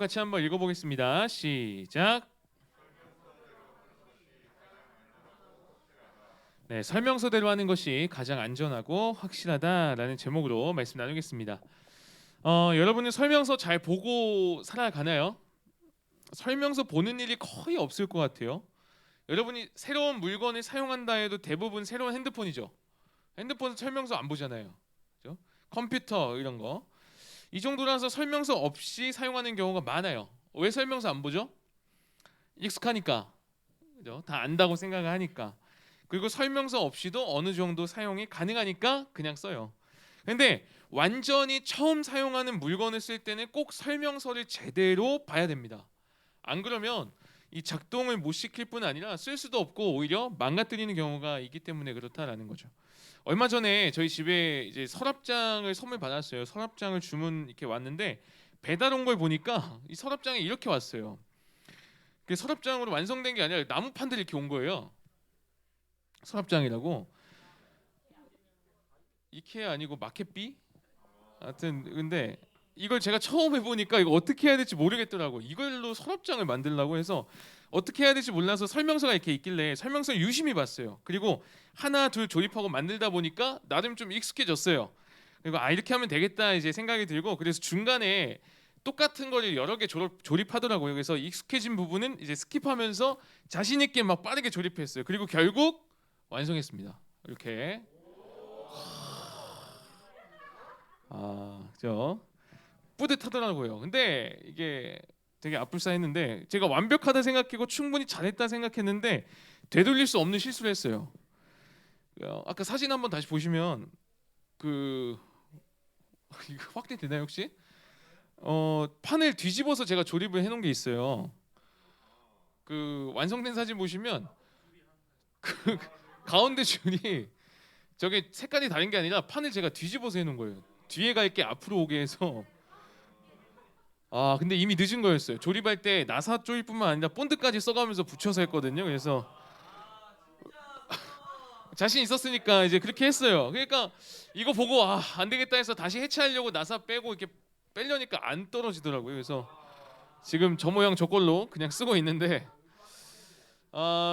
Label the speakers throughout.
Speaker 1: 같이 한번 읽어보겠습니다. 시작. 네, 설명서대로 하는 것이 가장 안전하고 확실하다라는 제목으로 말씀 나누겠습니다. 여러분은 설명서 잘 보고 살아가나요? 설명서 보는 일이 거의 없을 것 같아요. 여러분이 새로운 물건을 사용한다 해도 대부분 새로운 핸드폰이죠. 핸드폰은 설명서 안 보잖아요. 그죠? 컴퓨터 이런 거. 이 정도라서 설명서 없이 사용하는 경우가 많아요. 왜 설명서 안 보죠? 익숙하니까. 그죠? 다 안다고 생각을 하니까. 그리고 설명서 없이도 어느 정도 사용이 가능하니까 그냥 써요. 근데 완전히 처음 사용하는 물건을 쓸 때는 꼭 설명서를 제대로 봐야 됩니다. 안 그러면 이 작동을 못 시킬 뿐 아니라 쓸 수도 없고 오히려 망가뜨리는 경우가 있기 때문에 그렇다라는 거죠. 얼마 전에 저희 집에 이제 서랍장을 선물 받았어요. 서랍장을 주문 이렇게 왔는데 배달 온 걸 보니까 이 서랍장이 이렇게 왔어요. 그 서랍장으로 완성된 게 아니라 나무판들이 이렇게 온 거예요. 서랍장이라고. 이케아 아니고 마켓비? 하여튼 근데 이걸 제가 처음 해보니까 이거 어떻게 해야 될지 모르겠더라고. 이걸로 서랍장을 만들려고 해서 어떻게 해야 될지 몰라서 설명서가 이렇게 있길래 설명서 유심히 봤어요. 그리고 하나 둘 조립하고 만들다 보니까 나름 좀 익숙해졌어요. 그리고 이렇게 하면 되겠다 이제 생각이 들고, 그래서 중간에 똑같은 거를 여러 개 조립하더라고요. 그래서 익숙해진 부분은 이제 스킵하면서 자신 있게 막 빠르게 조립했어요. 그리고 결국 완성했습니다. 이렇게. 그죠? 뿌듯하더라고요. 근데 이게 되게 아뿔싸했는데 제가 완벽하다 생각하고 충분히 잘했다 생각했는데 되돌릴 수 없는 실수를 했어요. 아까 사진 한번 다시 보시면 그 이거 확대되나요 혹시? 판을 뒤집어서 제가 조립을 해놓은 게 있어요. 그 완성된 사진 보시면 그 가운데 줄이 저게 색깔이 다른 게 아니라 판을 제가 뒤집어서 해놓은 거예요. 뒤에 갈게 앞으로 오게 해서. 근데 이미 늦은 거였어요. 조립할 때 나사 조립뿐만 아니라 본드까지 써가면서 붙여서 했거든요. 그래서 자신 있었으니까 이제 그렇게 했어요. 그러니까 이거 보고 안 되겠다 해서 다시 해체하려고 나사 빼고 이렇게 빼려니까 안 떨어지더라고요. 그래서 지금 저 모양 저걸로 그냥 쓰고 있는데,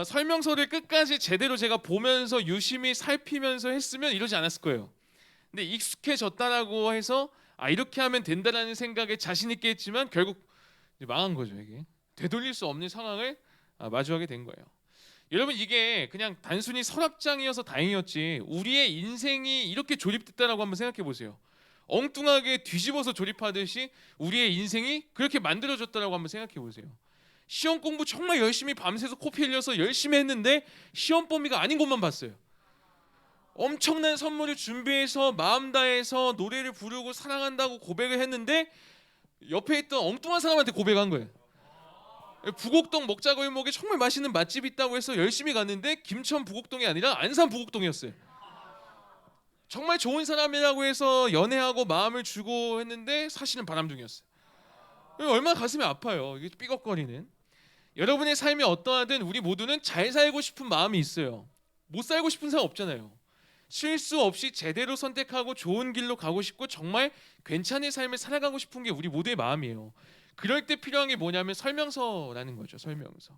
Speaker 1: 설명서를 끝까지 제대로 제가 보면서 유심히 살피면서 했으면 이러지 않았을 거예요. 근데 익숙해졌다라고 해서 이렇게 하면 된다라는 생각에 자신 있게 했지만 결국 이제 망한 거죠. 이게 되돌릴 수 없는 상황을 마주하게 된 거예요. 여러분, 이게 그냥 단순히 서랍장이어서 다행이었지 우리의 인생이 이렇게 조립됐다라고 한번 생각해 보세요. 엉뚱하게 뒤집어서 조립하듯이 우리의 인생이 그렇게 만들어졌다라고 한번 생각해 보세요. 시험 공부 정말 열심히 밤새서 코피 흘려서 열심히 했는데 시험 범위가 아닌 것만 봤어요. 엄청난 선물을 준비해서 마음 다해서 노래를 부르고 사랑한다고 고백을 했는데 옆에 있던 엉뚱한 사람한테 고백한 거예요. 부곡동 먹자골목에 정말 맛있는 맛집이 있다고 해서 열심히 갔는데 김천 부곡동이 아니라 안산 부곡동이었어요. 정말 좋은 사람이라고 해서 연애하고 마음을 주고 했는데 사실은 바람둥이였어요. 얼마나 가슴이 아파요. 이게 삐걱거리는. 여러분의 삶이 어떠하든 우리 모두는 잘 살고 싶은 마음이 있어요. 못 살고 싶은 사람 없잖아요. 실수 없이 제대로 선택하고 좋은 길로 가고 싶고 정말 괜찮은 삶을 살아가고 싶은 게 우리 모두의 마음이에요. 그럴 때 필요한 게 뭐냐면 설명서라는 거죠. 설명서.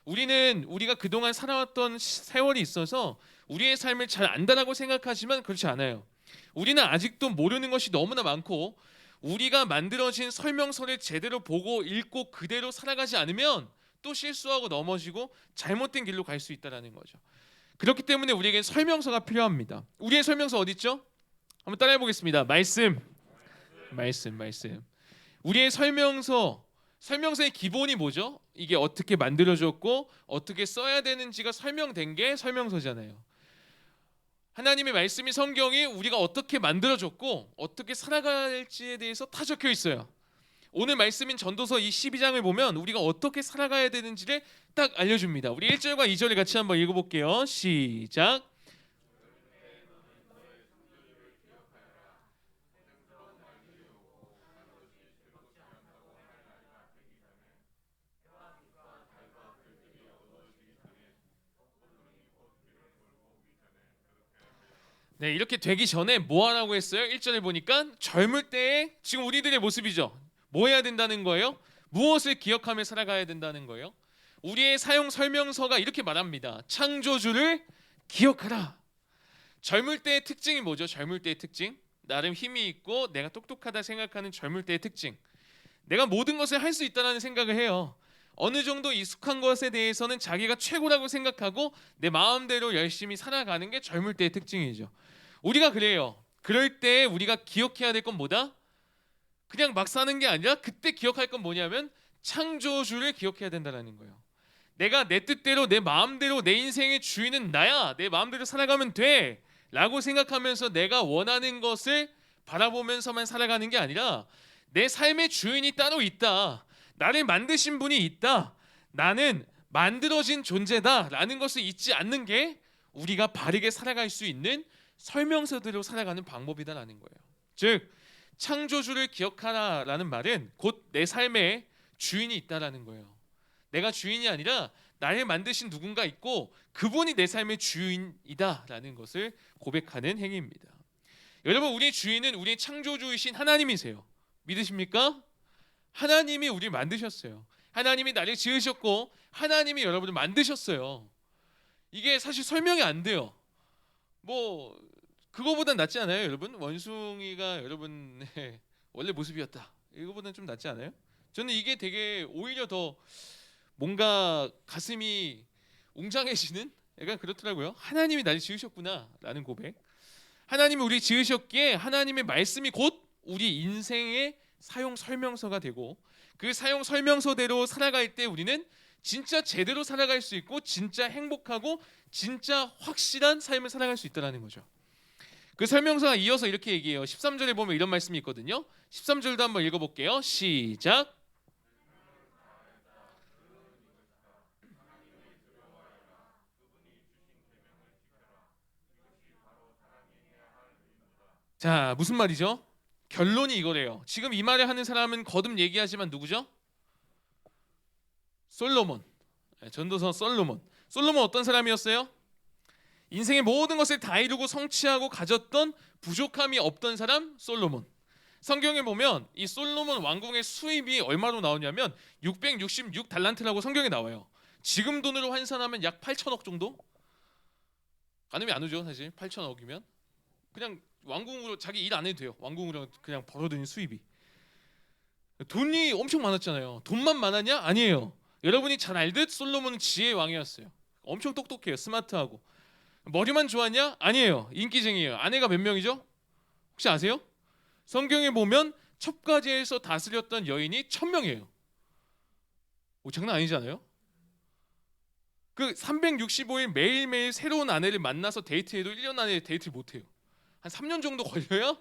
Speaker 1: 우리가 그동안 살아왔던 세월이 있어서 우리의 삶을 잘 안다라고 생각하지만 그렇지 않아요. 우리는 아직도 모르는 것이 너무나 많고 우리가 만들어진 설명서를 제대로 보고 읽고 그대로 살아가지 않으면 또 실수하고 넘어지고 잘못된 길로 갈 수 있다는 거죠. 그렇기 때문에 우리에겐 설명서가 필요합니다. 우리의 설명서 어디 있죠? 한번 따라해 보겠습니다. 말씀. 우리의 설명서의 기본이 뭐죠? 이게 어떻게 만들어졌고 어떻게 써야 되는지가 설명된 게 설명서잖아요. 하나님의 말씀이, 성경이 우리가 어떻게 만들어졌고 어떻게 살아갈지에 대해서 다 적혀 있어요. 오늘 말씀인 전도서 이 12장을 보면 우리가 어떻게 살아가야 되는지를 딱 알려줍니다. 우리 1절과 2절을 같이 한번 읽어볼게요. 시작. 네, 이렇게 되기 전에 뭐 하라고 했어요? 1절에 보니까 젊을 때의 지금 우리들의 모습이죠. 뭐 해야 된다는 거예요? 무엇을 기억하며 살아가야 된다는 거예요? 우리의 사용 설명서가 이렇게 말합니다. 창조주를 기억하라. 젊을 때의 특징이 뭐죠? 젊을 때의 특징, 나름 힘이 있고 내가 똑똑하다 생각하는 젊을 때의 특징, 내가 모든 것을 할 수 있다는 생각을 해요. 어느 정도 익숙한 것에 대해서는 자기가 최고라고 생각하고 내 마음대로 열심히 살아가는 게 젊을 때의 특징이죠. 우리가 그래요. 그럴 때 우리가 기억해야 될 건 뭐다? 그냥 막 사는 게 아니라 그때 기억할 건 뭐냐면 창조주를 기억해야 된다는 거예요. 내가 내 뜻대로 내 마음대로 내 인생의 주인은 나야, 내 마음대로 살아가면 돼 라고 생각하면서 내가 원하는 것을 바라보면서만 살아가는 게 아니라 내 삶의 주인이 따로 있다, 나를 만드신 분이 있다, 나는 만들어진 존재다 라는 것을 잊지 않는 게 우리가 바르게 살아갈 수 있는 설명서대로 살아가는 방법이다라는 거예요. 즉 창조주를 기억하라 라는 말은 곧 내 삶의 주인이 있다라는 거예요. 내가 주인이 아니라 나를 만드신 누군가 있고 그분이 내 삶의 주인이다 라는 것을 고백하는 행위입니다. 여러분, 우리 주인은 우리 창조주이신 하나님이세요. 믿으십니까? 하나님이 우리를 만드셨어요. 하나님이 나를 지으셨고 하나님이 여러분을 만드셨어요. 이게 사실 설명이 안 돼요. 뭐 그거보단 낫지 않아요, 여러분? 원숭이가 여러분의 원래 모습이었다, 이거보단 좀 낫지 않아요? 저는 이게 되게 오히려 더 뭔가 가슴이 웅장해지는 약간 그렇더라고요. 하나님이 나를 지으셨구나 라는 고백. 하나님이 우리 지으셨기에 하나님의 말씀이 곧 우리 인생의 사용 설명서가 되고 그 사용 설명서대로 살아갈 때 우리는 진짜 제대로 살아갈 수 있고 진짜 행복하고 진짜 확실한 삶을 살아갈 수 있다는 거죠. 그 설명서가 이어서 이렇게 얘기해요. 13절에 보면 이런 말씀이 있거든요. 13절도 한번 읽어볼게요. 시작. 자, 무슨 말이죠? 결론이 이거래요. 지금 이 말을 하는 사람은 거듭 얘기하지만 누구죠? 솔로몬. 전도서 솔로몬. 솔로몬 어떤 사람이었어요? 인생의 모든 것을 다 이루고 성취하고 가졌던 부족함이 없던 사람 솔로몬. 성경에 보면 이 솔로몬 왕궁의 수입이 얼마로 나오냐면 666달란트라고 성경에 나와요. 지금 돈으로 환산하면 약 8천억 정도? 가늠이 안 오죠, 사실. 8천억이면 그냥 왕궁으로 자기 일 안 해도 돼요. 왕궁으로 그냥 벌어들인 수입이. 돈이 엄청 많았잖아요. 돈만 많았냐? 아니에요. 여러분이 잘 알듯 솔로몬은 지혜의 왕이었어요. 엄청 똑똑해요. 스마트하고. 머리만 좋았냐? 아니에요. 인기쟁이에요. 아내가 몇 명이죠? 혹시 아세요? 성경에 보면 첩가제에서 다스렸던 여인이 1000명이에요. 오, 장난 아니잖아요. 그 365일 매일매일 새로운 아내를 만나서 데이트해도 1년 안에 데이트를 못해요. 한 3년 정도 걸려야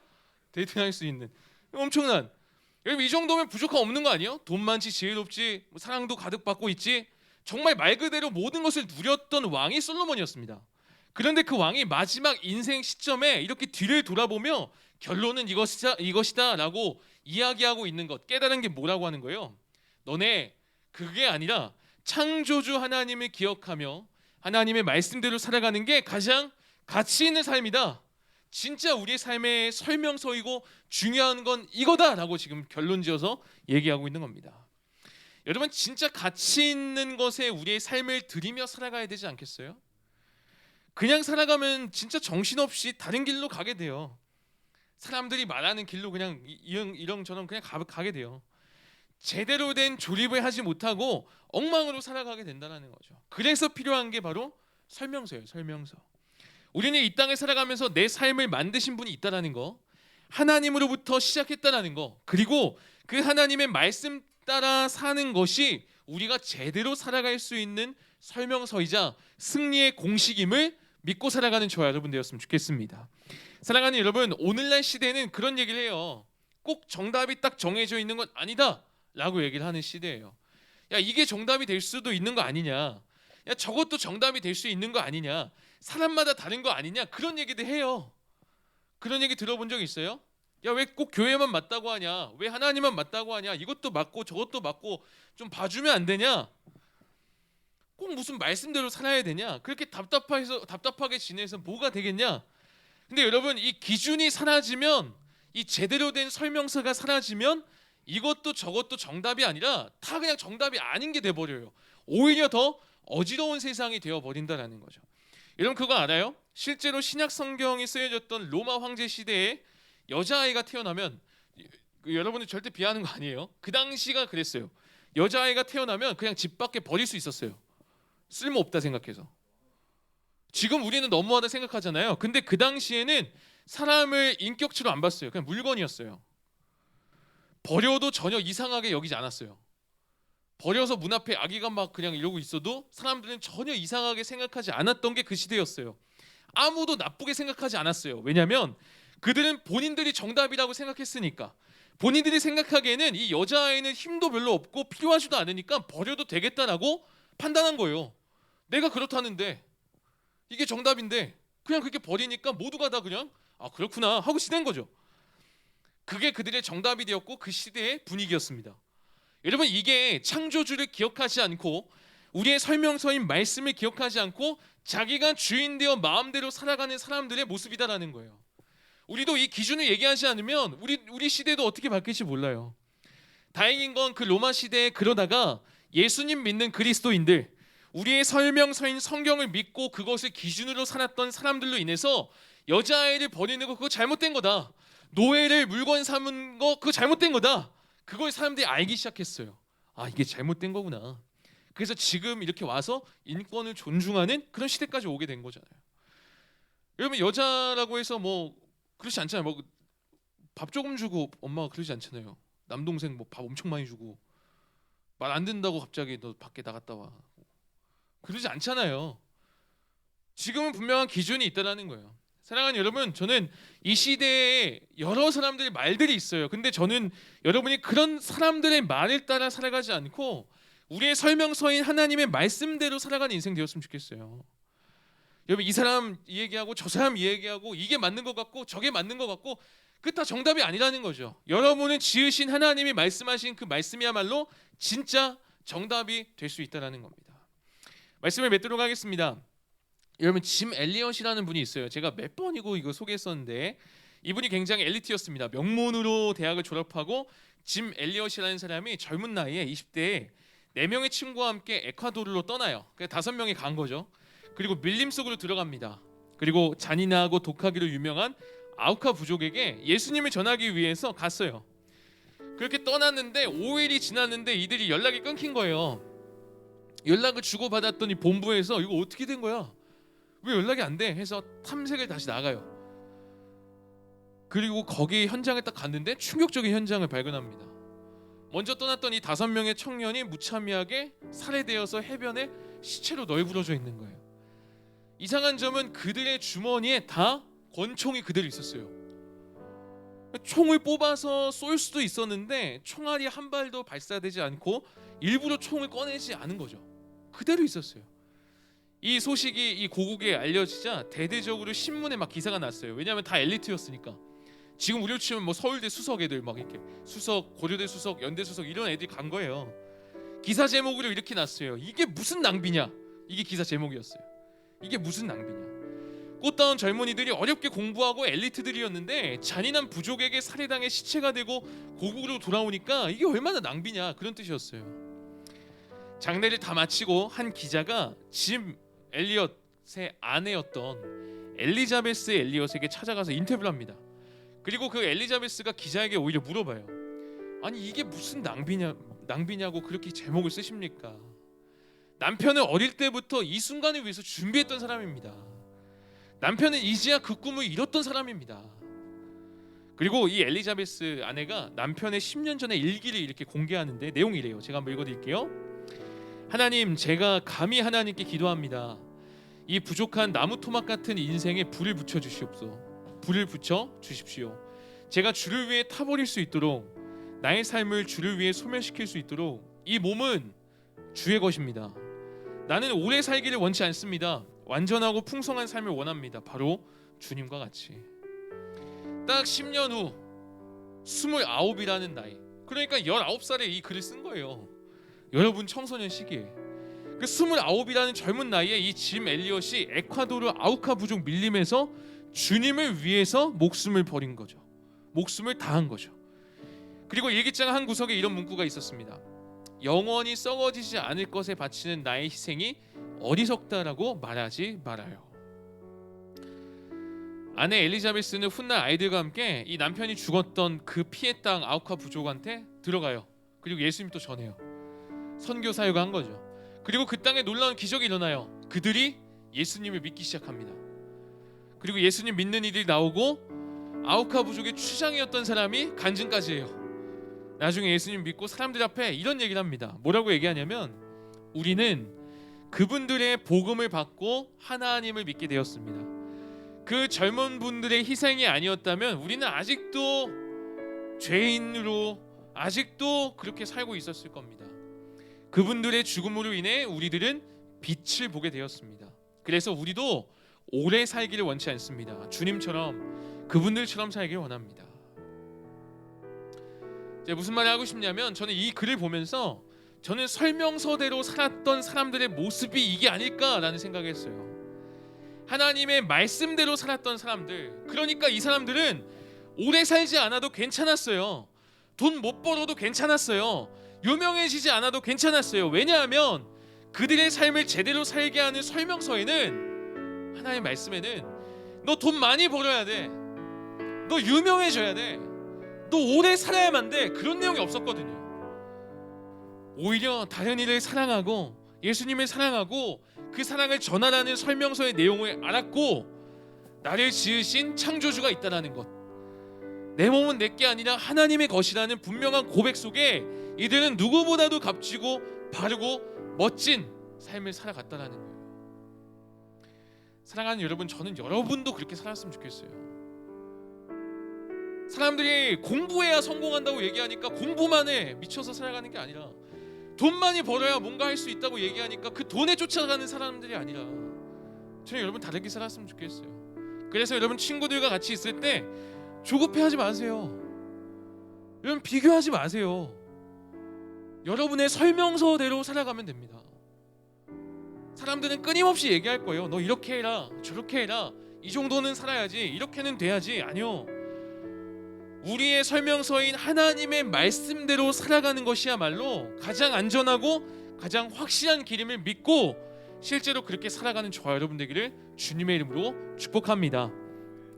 Speaker 1: 데이트할 수 있는 엄청난. 여러분, 이 정도면 부족함 없는 거 아니에요? 돈 많지, 지혜롭지, 사랑도 가득 받고 있지. 정말 말 그대로 모든 것을 누렸던 왕이 솔로몬이었습니다. 그런데 그 왕이 마지막 인생 시점에 이렇게 뒤를 돌아보며 결론은 이것이다 라고 이야기하고 있는 것, 깨달은 게 뭐라고 하는 거예요? 너네 그게 아니라 창조주 하나님을 기억하며 하나님의 말씀대로 살아가는 게 가장 가치 있는 삶이다. 진짜 우리의 삶의 설명서이고 중요한 건 이거다라고 지금 결론지어서 얘기하고 있는 겁니다. 여러분, 진짜 가치 있는 것에 우리의 삶을 들이며 살아가야 되지 않겠어요? 그냥 살아가면 진짜 정신없이 다른 길로 가게 돼요. 사람들이 말하는 길로 그냥 이런저런 그냥 가게 돼요. 제대로 된 조립을 하지 못하고 엉망으로 살아가게 된다는 거죠. 그래서 필요한 게 바로 설명서예요. 설명서. 우리는 이 땅에 살아가면서 내 삶을 만드신 분이 있다라는 거, 하나님으로부터 시작했다라는 거, 그리고 그 하나님의 말씀 따라 사는 것이 우리가 제대로 살아갈 수 있는 설명서이자 승리의 공식임을 믿고 살아가는 저와 여러분 되었으면 좋겠습니다. 사랑하는 여러분, 오늘날 시대는 그런 얘기를 해요. 꼭 정답이 딱 정해져 있는 건 아니다 라고 얘기를 하는 시대예요. 야, 이게 정답이 될 수도 있는 거 아니냐, 야, 저것도 정답이 될 수 있는 거 아니냐, 사람마다 다른 거 아니냐, 그런 얘기도 해요. 그런 얘기 들어본 적 있어요? 야, 왜 꼭 교회만 맞다고 하냐, 왜 하나님만 맞다고 하냐, 이것도 맞고 저것도 맞고 좀 봐주면 안 되냐, 꼭 무슨 말씀대로 살아야 되냐, 그렇게 답답하게 지내서 뭐가 되겠냐. 근데 여러분, 이 기준이 사라지면, 이 제대로 된 설명서가 사라지면 이것도 저것도 정답이 아니라 다 그냥 정답이 아닌 게 돼버려요. 오히려 더 어지러운 세상이 되어버린다라는 거죠. 여러분 그거 알아요? 실제로 신약 성경이 쓰여졌던 로마 황제 시대에 여자아이가 태어나면, 여러분들 절대 비하하는 거 아니에요. 그 당시가 그랬어요. 여자아이가 태어나면 그냥 집 밖에 버릴 수 있었어요. 쓸모없다 생각해서. 지금 우리는 너무하다 생각하잖아요. 근데 그 당시에는 사람을 인격체로 안 봤어요. 그냥 물건이었어요. 버려도 전혀 이상하게 여기지 않았어요. 버려서 문 앞에 아기가 막 그냥 이러고 있어도 사람들은 전혀 이상하게 생각하지 않았던 게 그 시대였어요. 아무도 나쁘게 생각하지 않았어요. 왜냐하면 그들은 본인들이 정답이라고 생각했으니까. 본인들이 생각하기에는 이 여자아이는 힘도 별로 없고 필요하지도 않으니까 버려도 되겠다라고 판단한 거예요. 내가 그렇다는데, 이게 정답인데 그냥 그렇게 버리니까 모두가 다 그냥 아 그렇구나 하고 지낸 거죠. 그게 그들의 정답이 되었고 그 시대의 분위기였습니다. 여러분 이게 창조주를 기억하지 않고 우리의 설명서인 말씀을 기억하지 않고 자기가 주인 되어 마음대로 살아가는 사람들의 모습이다라는 거예요. 우리도 이 기준을 얘기하지 않으면 우리 시대도 어떻게 바뀔지 몰라요. 다행인 건 그 로마 시대에 그러다가 예수님 믿는 그리스도인들, 우리의 설명서인 성경을 믿고 그것을 기준으로 살았던 사람들로 인해서 여자아이를 버리는 거 그거 잘못된 거다. 노예를 물건 삼은 거 그거 잘못된 거다. 그걸 사람들이 알기 시작했어요. 아 이게 잘못된 거구나. 그래서 지금 이렇게 와서 인권을 존중하는 그런 시대까지 오게 된 거잖아요. 여러분 여자라고 해서 뭐 그렇지 않잖아요. 뭐 밥 조금 주고 엄마가 그러지 않잖아요. 남동생 뭐 밥 엄청 많이 주고 말 안 듣는다고 갑자기 너 밖에 나갔다 와 그러지 않잖아요. 지금은 분명한 기준이 있다는 거예요. 사랑하는 여러분, 저는 이 시대에 여러 사람들의 말들이 있어요. 근데 저는 여러분이 그런 사람들의 말을 따라 살아가지 않고 우리의 설명서인 하나님의 말씀대로 살아가는 인생 되었으면 좋겠어요. 여러분 이 사람 이 얘기하고 저 사람 이 얘기하고 이게 맞는 것 같고 저게 맞는 것 같고 그 다 정답이 아니라는 거죠. 여러분은 지으신 하나님이 말씀하신 그 말씀이야말로 진짜 정답이 될 수 있다는 겁니다. 말씀을 맺도록 하겠습니다. 여러분 짐 엘리엇이라는 분이 있어요. 제가 몇 번이고 이거 소개했었는데 이분이 굉장히 엘리트였습니다. 명문으로 대학을 졸업하고 짐 엘리엇이라는 사람이 젊은 나이에 20대에 4명의 친구와 함께 에콰도르로 떠나요. 그래서 5명이 간 거죠. 그리고 밀림 속으로 들어갑니다. 그리고 잔인하고 독하기로 유명한 아우카 부족에게 예수님을 전하기 위해서 갔어요. 그렇게 떠났는데 5일이 지났는데 이들이 연락이 끊긴 거예요. 연락을 주고받았더니 본부에서 이거 어떻게 된 거야? 왜 연락이 안 돼? 해서 탐색을 다시 나가요. 그리고 거기 현장에 딱 갔는데 충격적인 현장을 발견합니다. 먼저 떠났던 이 5명의 청년이 무참하게 살해되어서 해변에 시체로 널브러져 있는 거예요. 이상한 점은 그들의 주머니에 다 권총이 그대로 있었어요. 총을 뽑아서 쏠 수도 있었는데 총알이 한 발도 발사되지 않고 일부러 총을 꺼내지 않은 거죠. 그대로 있었어요. 이 소식이 이 고국에 알려지자 대대적으로 신문에 막 기사가 났어요. 왜냐하면 다 엘리트였으니까. 지금 우리로 치면 뭐 서울대 수석 애들 막 이렇게 수석, 고려대 수석, 연대 수석 이런 애들이 간 거예요. 기사 제목으로 이렇게 났어요. 이게 무슨 낭비냐? 이게 기사 제목이었어요. 이게 무슨 낭비냐? 꽃다운 젊은이들이 어렵게 공부하고 엘리트들이었는데 잔인한 부족에게 살해당해 시체가 되고 고국으로 돌아오니까 이게 얼마나 낭비냐 그런 뜻이었어요. 장례를 다 마치고 한 기자가 짐 엘리엇의 아내였던 엘리자베스 엘리엇에게 찾아가서 인터뷰를 합니다. 그리고 그 엘리자베스가 기자에게 오히려 물어봐요. 아니 이게 무슨 낭비냐고 그렇게 제목을 쓰십니까? 남편은 어릴 때부터 이 순간을 위해서 준비했던 사람입니다. 남편은 이제야 그 꿈을 이뤘던 사람입니다. 그리고 이 엘리자베스 아내가 남편의 10년 전의 일기를 이렇게 공개하는데 내용이 이래요. 제가 한번 읽어드릴게요. 하나님, 제가 감히 하나님께 기도합니다. 이 부족한 나무 토막 같은 인생에 불을 붙여 주시옵소서. 불을 붙여 주십시오. 제가 주를 위해 타버릴 수 있도록, 나의 삶을 주를 위해 소멸시킬 수 있도록 이 몸은 주의 것입니다. 나는 오래 살기를 원치 않습니다. 완전하고 풍성한 삶을 원합니다. 바로 주님과 같이. 딱 10년 후 29이라는 나이, 그러니까 19살에 이 글을 쓴 거예요. 여러분 청소년 시기에 그 29이라는 젊은 나이에 이 짐 엘리엇이 에콰도르 아우카 부족 밀림에서 주님을 위해서 목숨을 버린 거죠. 목숨을 다한 거죠. 그리고 일기장 한 구석에 이런 문구가 있었습니다. 영원히 썩어지지 않을 것에 바치는 나의 희생이 어리석다라고 말하지 말아요. 아내 엘리자베스는 훗날 아이들과 함께 이 남편이 죽었던 그 피의 땅 아우카 부족한테 들어가요. 그리고 예수님 또 전해요. 선교 사역을 한 거죠. 그리고 그 땅에 놀라운 기적이 일어나요. 그들이 예수님을 믿기 시작합니다. 그리고 예수님 믿는 이들이 나오고 아우카 부족의 추장이었던 사람이 간증까지 해요. 나중에 예수님 믿고 사람들 앞에 이런 얘기를 합니다. 뭐라고 얘기하냐면 우리는 그분들의 복음을 받고 하나님을 믿게 되었습니다. 그 젊은 분들의 희생이 아니었다면 우리는 아직도 죄인으로 아직도 그렇게 살고 있었을 겁니다. 그분들의 죽음으로 인해 우리들은 빛을 보게 되었습니다. 그래서 우리도 오래 살기를 원치 않습니다. 주님처럼 그분들처럼 살기를 원합니다. 무슨 말을 하고 싶냐면 저는 이 글을 보면서 저는 설명서대로 살았던 사람들의 모습이 이게 아닐까라는 생각을 했어요. 하나님의 말씀대로 살았던 사람들, 그러니까 이 사람들은 오래 살지 않아도 괜찮았어요. 돈 못 벌어도 괜찮았어요. 유명해지지 않아도 괜찮았어요. 왜냐하면 그들의 삶을 제대로 살게 하는 설명서에는, 하나님의 말씀에는 너 돈 많이 벌어야 돼, 너 유명해져야 돼, 너 오래 살아야만 돼, 그런 내용이 없었거든요. 오히려 다른 이를 사랑하고 예수님을 사랑하고 그 사랑을 전하라는 설명서의 내용을 알았고, 나를 지으신 창조주가 있다는 것, 내 몸은 내게 아니라 하나님의 것이라는 분명한 고백 속에 이들은 누구보다도 값지고 바르고 멋진 삶을 살아갔다는 거예요. 사랑하는 여러분, 저는 여러분도 그렇게 살았으면 좋겠어요. 사람들이 공부해야 성공한다고 얘기하니까 공부만 해 미쳐서 살아가는 게 아니라, 돈 많이 벌어야 뭔가 할 수 있다고 얘기하니까 그 돈에 쫓아가는 사람들이 아니라, 저는 여러분 다르게 살았으면 좋겠어요. 그래서 여러분 친구들과 같이 있을 때 조급해하지 마세요. 여러분 비교하지 마세요. 여러분의 설명서대로 살아가면 됩니다. 사람들은 끊임없이 얘기할 거예요. 너 이렇게 해라, 저렇게 해라, 이 정도는 살아야지, 이렇게는 돼야지. 아니요, 우리의 설명서인 하나님의 말씀대로 살아가는 것이야말로 가장 안전하고 가장 확실한 길임을 믿고 실제로 그렇게 살아가는 저와 여러분 되기를 주님의 이름으로 축복합니다.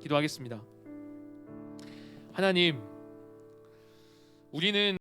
Speaker 1: 기도하겠습니다. 하나님, 우리는